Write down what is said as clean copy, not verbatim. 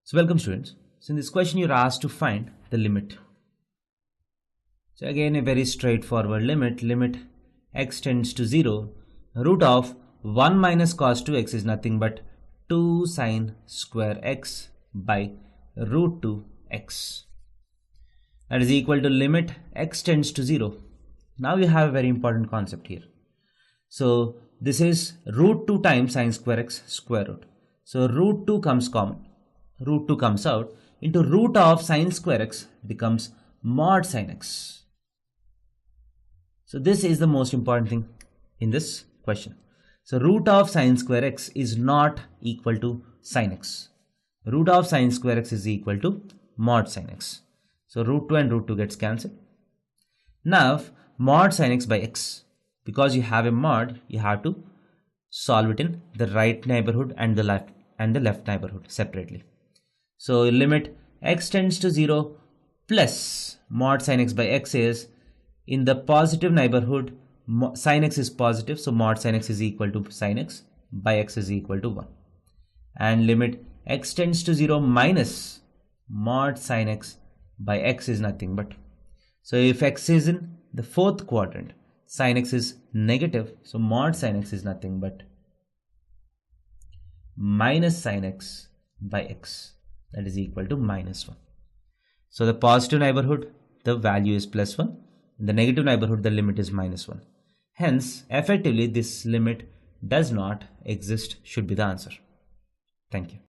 So welcome students. So in this question you're asked to find the limit. So again a very straightforward limit. Limit x tends to 0. Root of 1 minus cos 2x is nothing but 2 sine square x by root 2x. That is equal to limit x tends to 0. Now you have a very important concept here. So this is root 2 times sine square x square root. So root 2 comes common. Root 2 comes out into root of sine square x becomes mod sine x. So this is the most important thing in this question. So root of sine square x is not equal to sine x. Root of sine square x is equal to mod sine x. So root 2 and root 2 gets cancelled. Now mod sine x by x. Because you have a mod, you have to solve it in the right neighborhood and the left neighborhood separately. So limit x tends to 0 plus mod sine x by x is in the positive neighborhood. Sine x is positive, so mod sine x is equal to sine x by x is equal to 1. And limit x tends to 0 minus mod sine x by x is nothing but. So if x is in the fourth quadrant, sine x is negative, so mod sine x is nothing but minus sine x by x. That is equal to minus 1. So the positive neighborhood, the value is plus 1. In the negative neighborhood, the limit is minus 1. Hence, effectively, this limit does not exist should be the answer. Thank you.